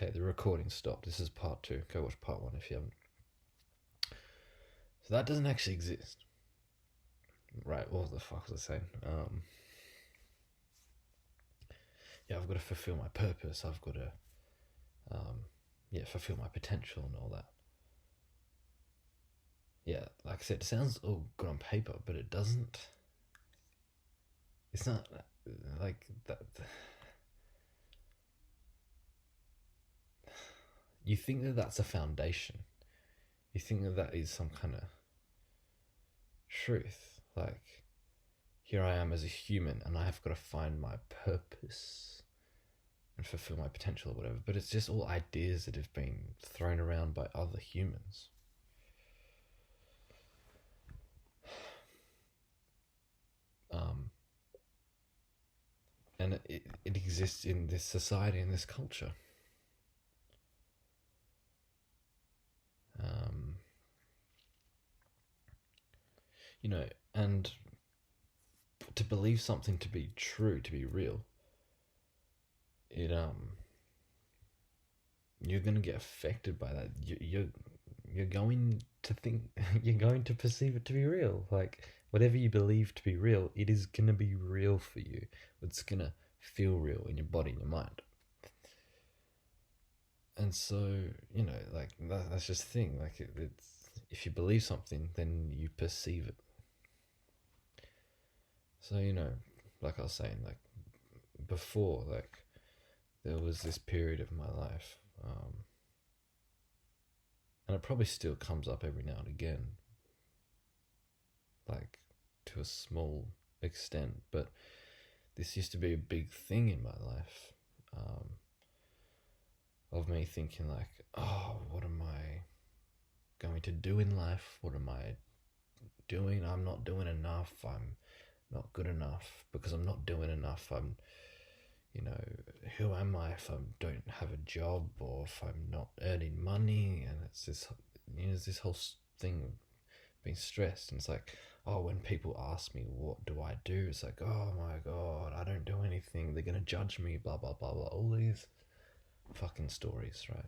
Okay, the recording stopped. This is part 2. Go watch part 1 if you haven't. So that doesn't actually exist. Right, what the fuck was I saying? I've got to fulfill my purpose. I've got to, fulfill my potential and all that. Yeah, like I said, it sounds all good on paper, but it doesn't. It's not like that. You think that that's a foundation. You think that that is some kind of truth. Like, here I am as a human, and I have got to find my purpose and fulfill my potential or whatever. But it's just all ideas that have been thrown around by other humans. And it exists in this society, in this culture. And to believe something to be true, to be real, you're going to get affected by that. You're going to think, you're going to perceive it to be real. Like, whatever you believe to be real, it is going to be real for you. It's going to feel real in your body and your mind. And so, like, that's just the thing. Like, it's if you believe something, then you perceive it. So, like I was saying, like, before, like, there was this period of my life, and it probably still comes up every now and again, like, to a small extent, but this used to be a big thing in my life, of me thinking like, oh, what am I going to do in life? What am I doing? I'm not doing enough. I'm not good enough because I'm not doing enough. I'm, who am I if I don't have a job or if I'm not earning money? And it's this whole thing of being stressed. And it's like, oh, when people ask me, what do I do? It's like, oh my God, I don't do anything. They're going to judge me, blah, blah, blah, blah. All these fucking stories, right?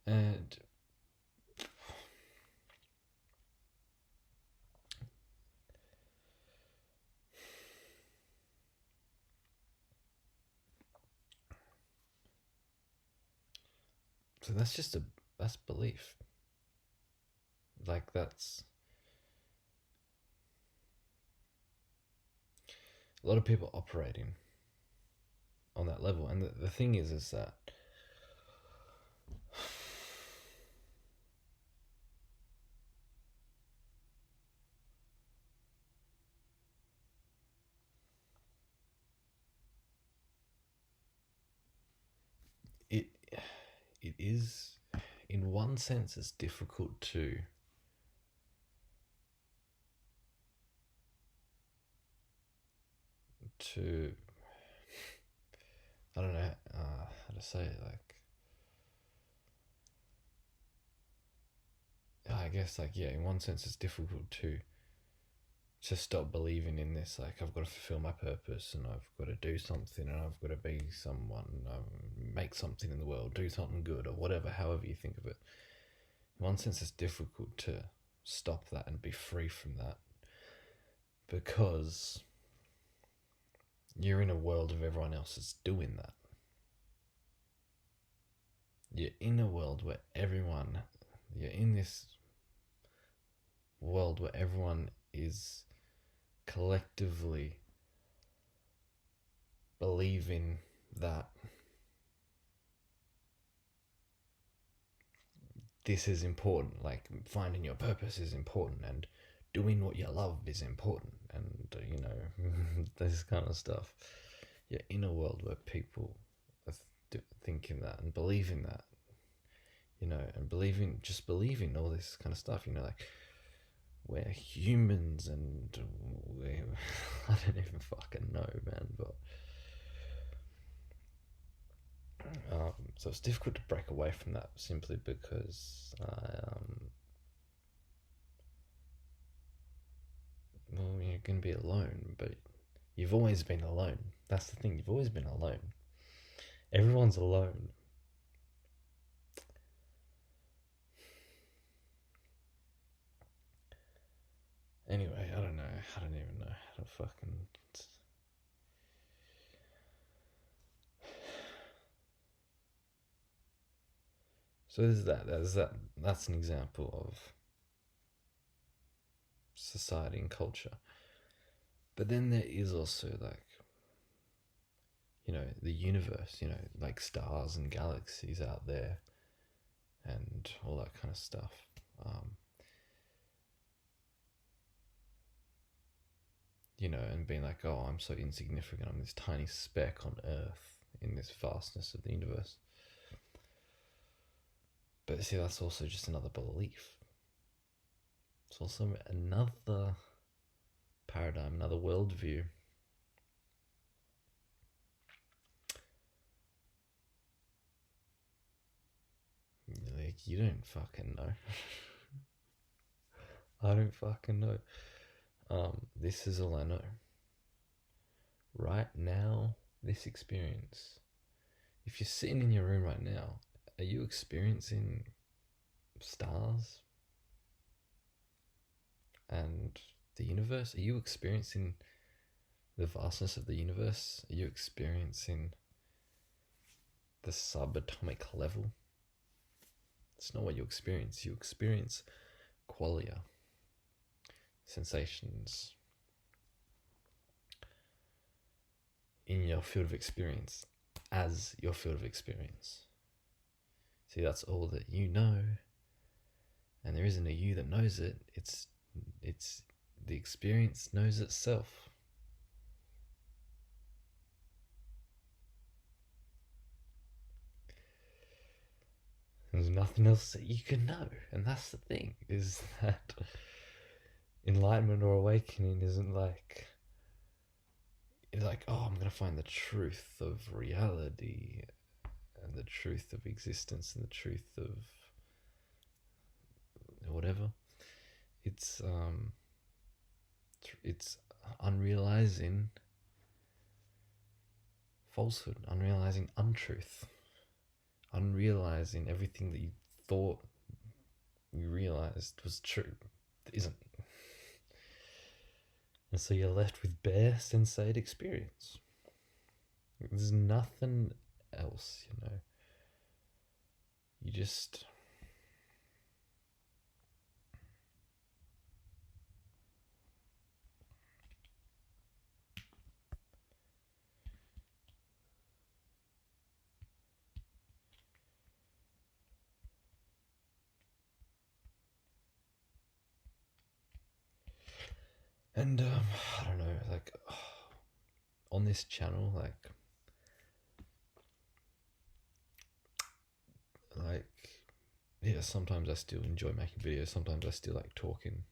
And so that's belief. Like, that's a lot of people operating on that level. And the thing is that it is, in one sense, it's difficult to I don't know how to say it, like, I guess, like, yeah, in one sense it's difficult to stop believing in this, like, I've got to fulfill my purpose and I've got to do something and I've got to be someone, make something in the world, do something good or whatever, however you think of it. In one sense it's difficult to stop that and be free from that, because you're in a world of everyone else that's doing that. You're in a world where you're in this world where everyone is collectively believing that this is important, like finding your purpose is important and doing what you love is important, and this kind of stuff. You're in a world where people are thinking that and believing that, and believing all this kind of stuff, like, we're humans and I don't even fucking know, man, but so it's difficult to break away from that simply because you're going to be alone, but you've always been alone. That's the thing, you've always been alone. Everyone's alone. Anyway, I don't know. I don't even know how to fucking... So there's that. That's an example of society and culture. But then there is also like, the universe, like stars and galaxies out there and all that kind of stuff. And being like, oh, I'm so insignificant. I'm this tiny speck on Earth in this vastness of the universe. But see, that's also just another belief. It's also another paradigm, another worldview. Like, you don't fucking know. I don't fucking know. This is all I know. Right now, this experience. If you're sitting in your room right now, are you experiencing stars and the universe? Are you experiencing the vastness of the universe? Are you experiencing the subatomic level? It's not what you experience. You experience qualia, sensations in your field of experience as your field of experience. See, that's all that you know, and there isn't a you that knows it. It's the experience knows itself. There's nothing else that you can know, and that's the thing, is that enlightenment or awakening isn't like, oh, I'm going to find the truth of reality and the truth of existence and the truth of whatever. It's unrealizing falsehood, unrealizing untruth, unrealizing everything that you thought you realized was true that isn't. And so you're left with bare sensate experience. There's nothing else, You just... And, I don't know, like, on this channel, yeah, sometimes I still enjoy making videos, sometimes I still like talking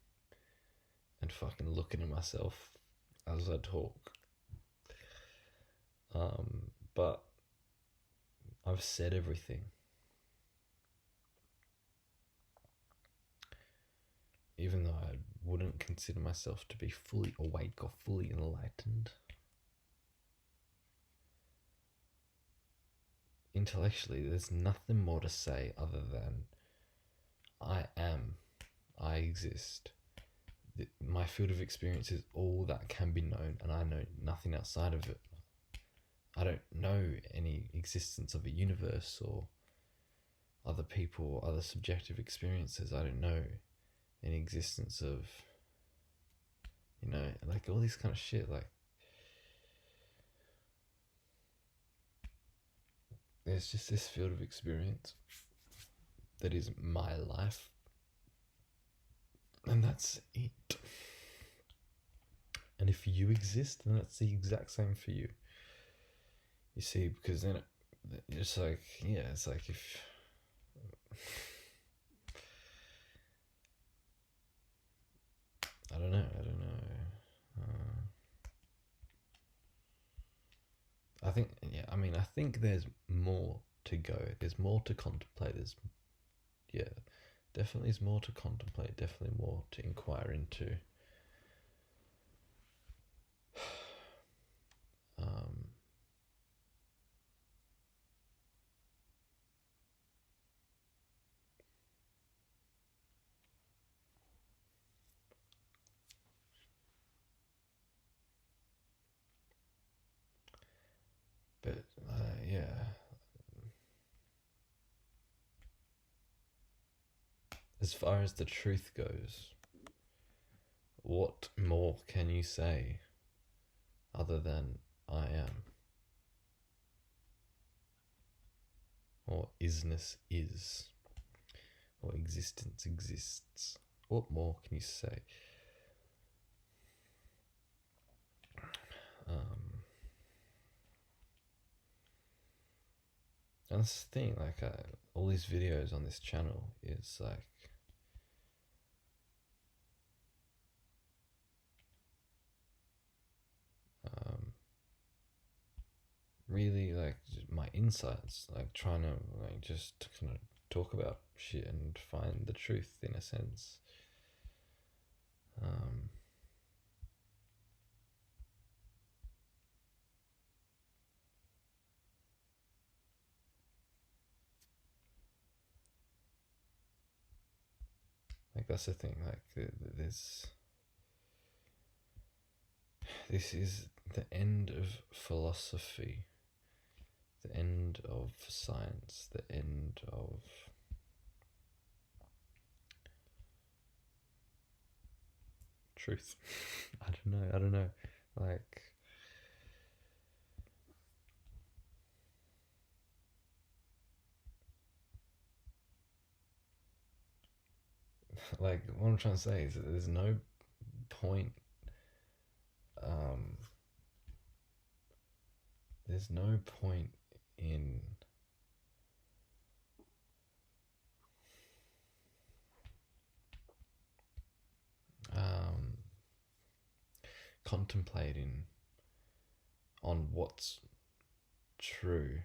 and fucking looking at myself as I talk. But I've said everything. Even though I wouldn't consider myself to be fully awake or fully enlightened, intellectually, there's nothing more to say other than I am, I exist. My field of experience is all that can be known, and I know nothing outside of it. I don't know any existence of a universe or other people or other subjective experiences. I don't know any existence of, like all this kind of shit. Like, there's just this field of experience that is my life, and that's it. And if you exist, then that's the exact same for you. You see, because then it's like, yeah, it's like if... I don't know. I think there's more to go. There's more to contemplate. Definitely is more to contemplate. Definitely more to inquire into. as far as the truth goes, what more can you say other than I am? Or isness is? Or existence exists? What more can you say? And that's the thing, like, all these videos on this channel is like, really like my insights, like trying to like just kind of talk about shit and find the truth in a sense. Like that's the thing, like this is the end of philosophy, the end of science, the end of truth. I don't know. Like what I'm trying to say is that there's no point there's no point in contemplating on what's true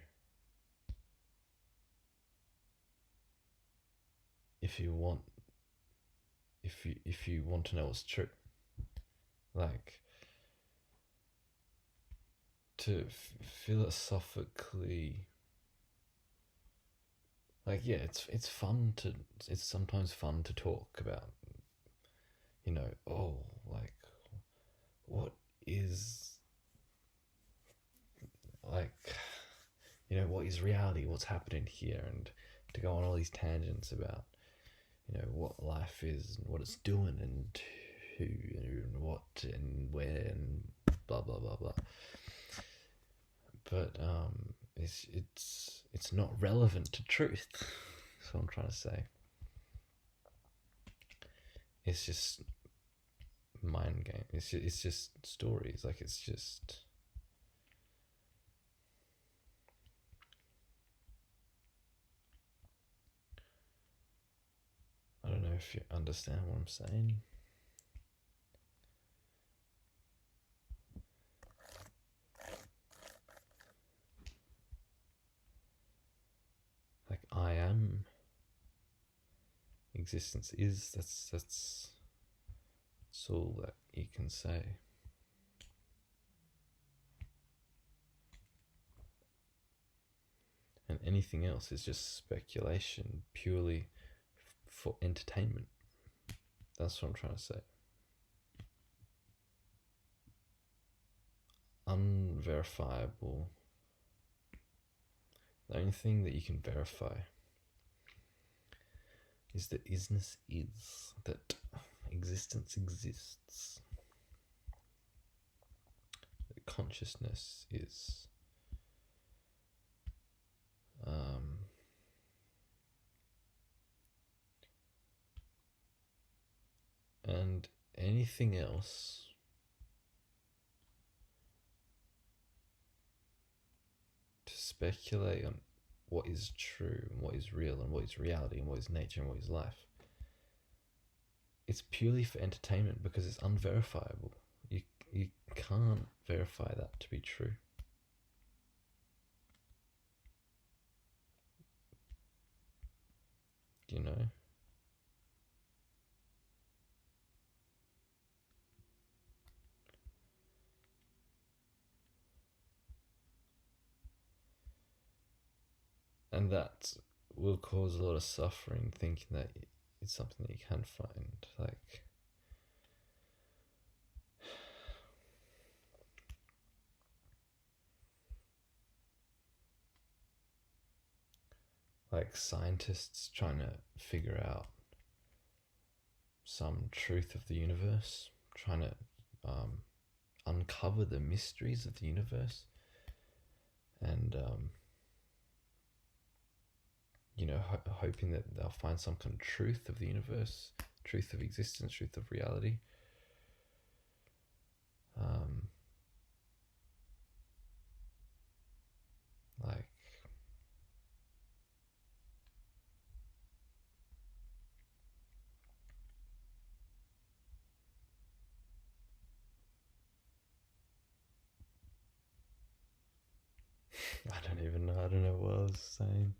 if you want to know what's true. Like to philosophically, like, yeah, it's sometimes fun to talk about, like what is, like, what is reality, what's happening here, and to go on all these tangents about what life is and what it's doing and who and what and where and blah blah blah blah. But it's not relevant to truth. That's what I'm trying to say. It's just mind game. It's just stories. Like it's just. I don't know if you understand what I'm saying. Like I am. Existence is. That's all that you can say. And anything else is just speculation, purely for entertainment. That's what I'm trying to say. Unverifiable. The only thing that you can verify is that isness is, that existence exists, that consciousness is. And anything else to speculate on what is true and what is real and what is reality and what is nature and what is life, it's purely for entertainment because it's unverifiable. You can't verify that to be true. Do you know? And that will cause a lot of suffering, thinking that it's something that you can find. Like scientists trying to figure out some truth of the universe, trying to uncover the mysteries of the universe, and hoping that they'll find some kind of truth of the universe, truth of existence, truth of reality. Like, I don't even know. I don't know what I was saying.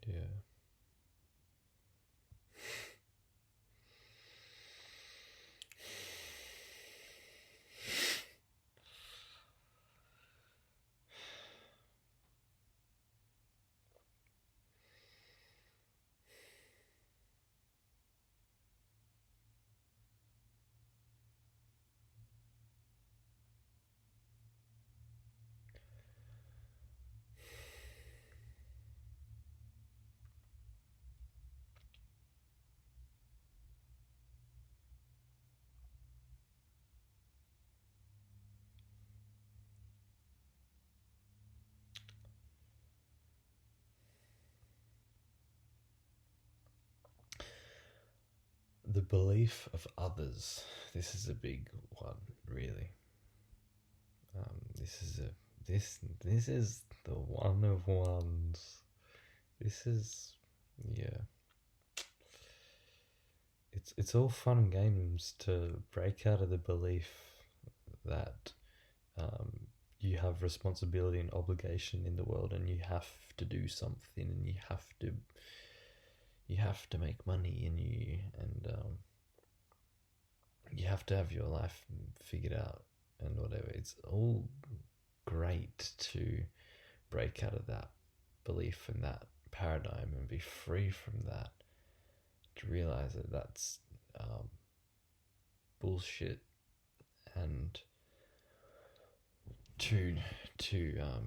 Yeah. The belief of others. This is a big one, really. This is the one of ones. This is, yeah. It's all fun and games to break out of the belief that you have responsibility and obligation in the world, and you have to do something, and you have to make money, and you have to have your life figured out and whatever. It's all great to break out of that belief and that paradigm and be free from that, to realize that that's bullshit, and to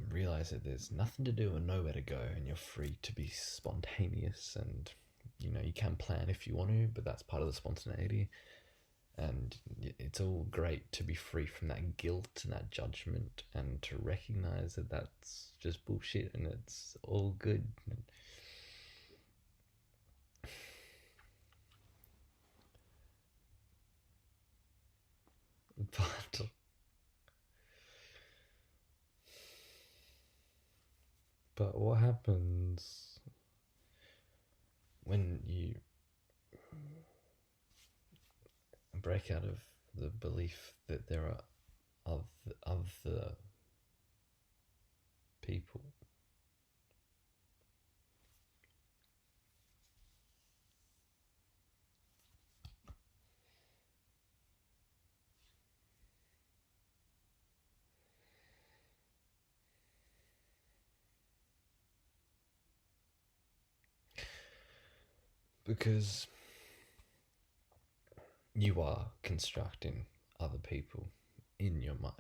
realize that there's nothing to do and nowhere to go, and you're free to be spontaneous, and you can plan if you want to, but that's part of the spontaneity. And it's all great to be free from that guilt and that judgment, and to recognize that that's just bullshit, and it's all good. But what happens when you break out of the belief that there are other people? Because you are constructing other people in your mind.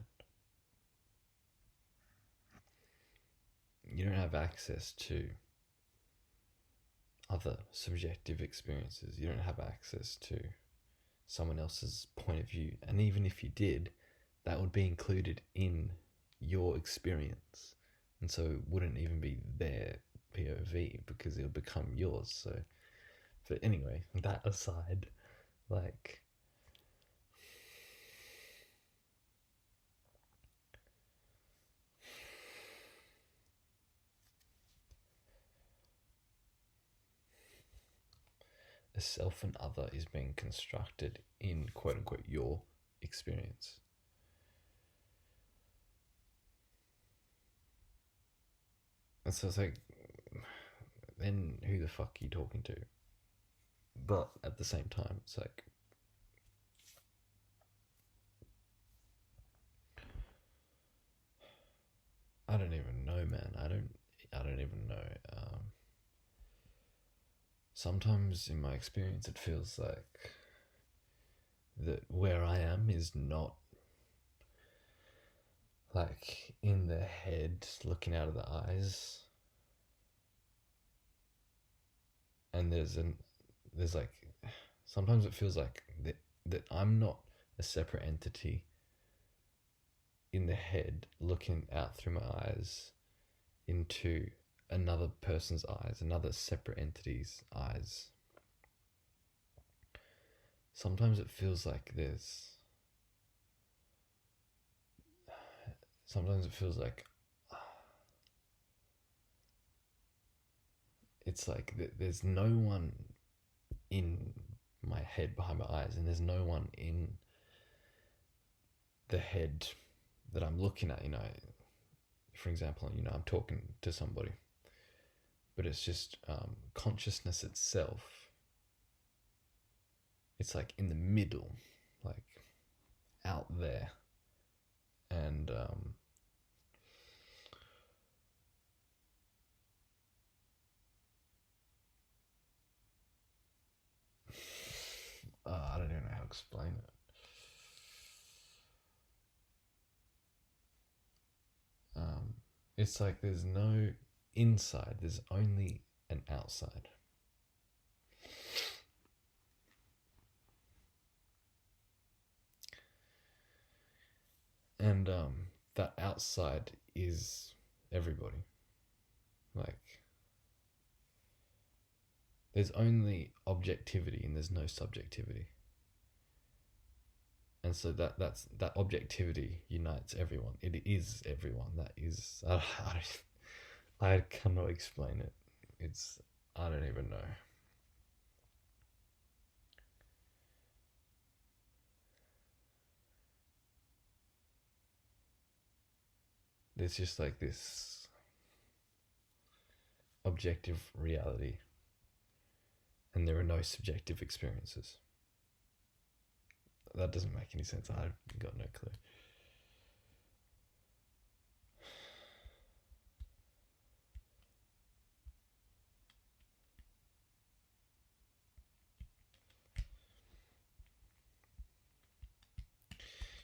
You don't have access to other subjective experiences. You don't have access to someone else's point of view. And even if you did, that would be included in your experience. And so it wouldn't even be their POV because it'll become yours. So, but anyway, that aside, like, a self and other is being constructed in quote unquote your experience. And so it's like, then who the fuck are you talking to? But at the same time, it's like, I don't even know, man. I don't even know. Sometimes in my experience, it feels like that where I am is not like in the head, looking out of the eyes, and there's like, sometimes it feels like that I'm not a separate entity in the head looking out through my eyes into another person's eyes, another separate entity's eyes. Sometimes it feels like it's like there's no one in my head behind my eyes, and there's no one in the head that I'm looking at. For example, I'm talking to somebody, but it's just consciousness itself. It's like in the middle, like out there, and I don't even know how to explain it. It's like there's no inside, there's only an outside. And that outside is everybody. Like, there's only objectivity and there's no subjectivity. And so that objectivity unites everyone. It is everyone. That is, I cannot explain it. I don't even know. There's just like this objective reality, and there are no subjective experiences. That doesn't make any sense. I've got no clue.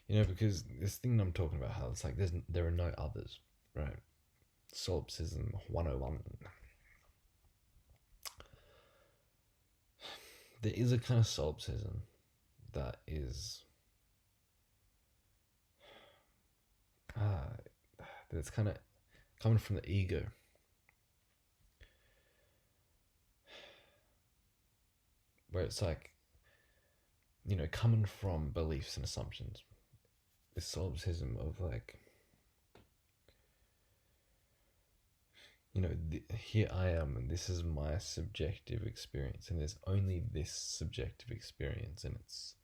Because this thing I'm talking about, how it's like there are no others, right? Solipsism 101. There is a kind of solipsism that is that's kind of coming from the ego. Where it's like, coming from beliefs and assumptions. This solipsism of like, here I am, and this is my subjective experience, and there's only this subjective experience, and it's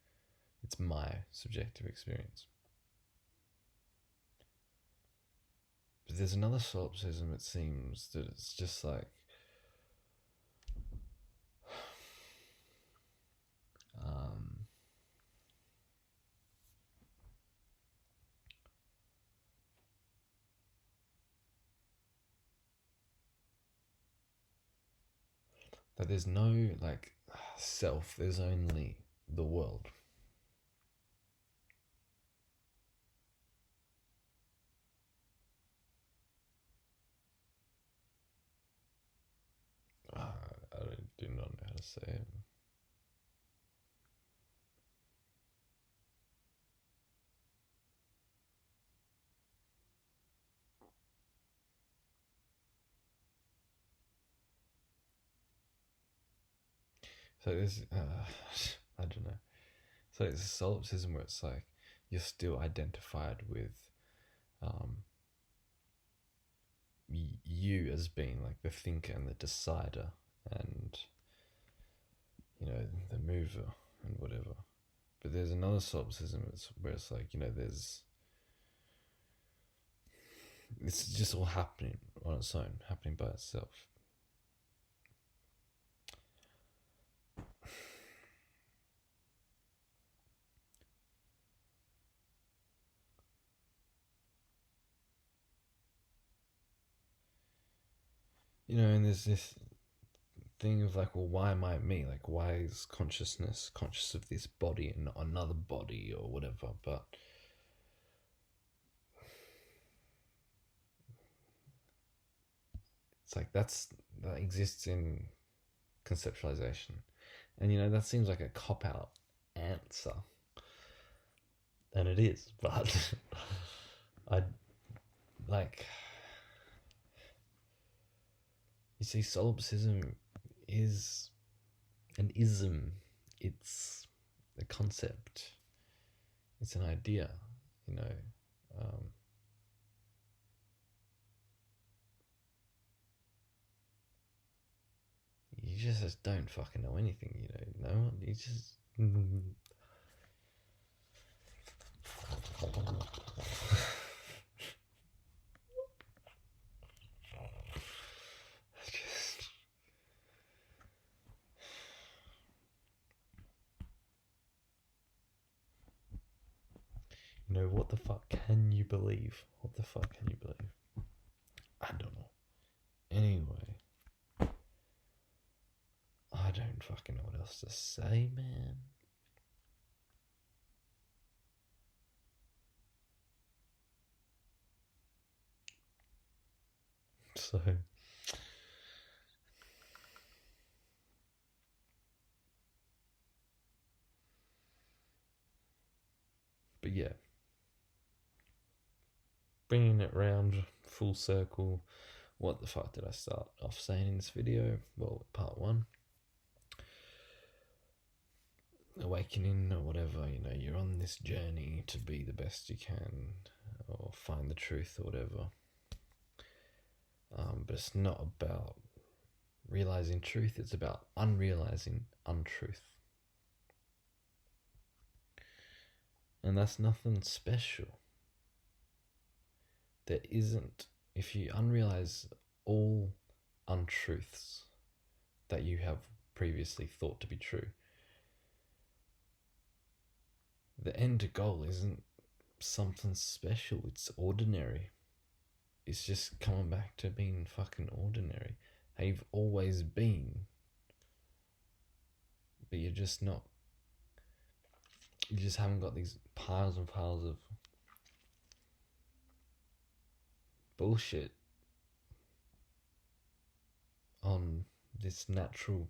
my subjective experience. But there's another solipsism, it seems, that it's just like, that there's no like self, there's only the world. I do not know how to say it. So it's I don't know. So it's a solipsism where it's like you're still identified with um, you as being like the thinker and the decider and the mover and whatever. But there's another solipsism where it's like it's just all happening on its own, happening by itself. And there's this thing of like, well, why am I me? Like, why is consciousness conscious of this body and not another body or whatever? But it's like that exists in conceptualization, and that seems like a cop out answer, and it is, but I like. You see, solipsism is an ism. It's a concept. It's an idea, you just don't fucking know anything, no, you just... what the fuck can you believe? What the fuck can you believe? I don't know. Anyway, I don't fucking know what else to say, man. So, but yeah, bringing it round full circle. What the fuck did I start off saying in this video? Well, part 1, awakening or whatever, you're on this journey to be the best you can or find the truth or whatever. But it's not about realizing truth, it's about unrealizing untruth. And that's nothing special. There isn't, if you unrealize all untruths that you have previously thought to be true, the end goal isn't something special, it's ordinary. It's just coming back to being fucking ordinary. How you've always been. But you're just not. You just haven't got these piles and piles of bullshit on this natural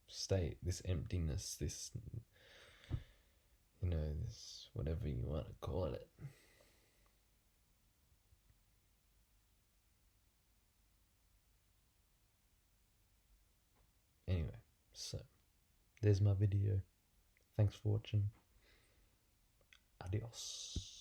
state, this emptiness, this, this whatever you want to call it. Anyway, so there's my video. Thanks for watching. Adios.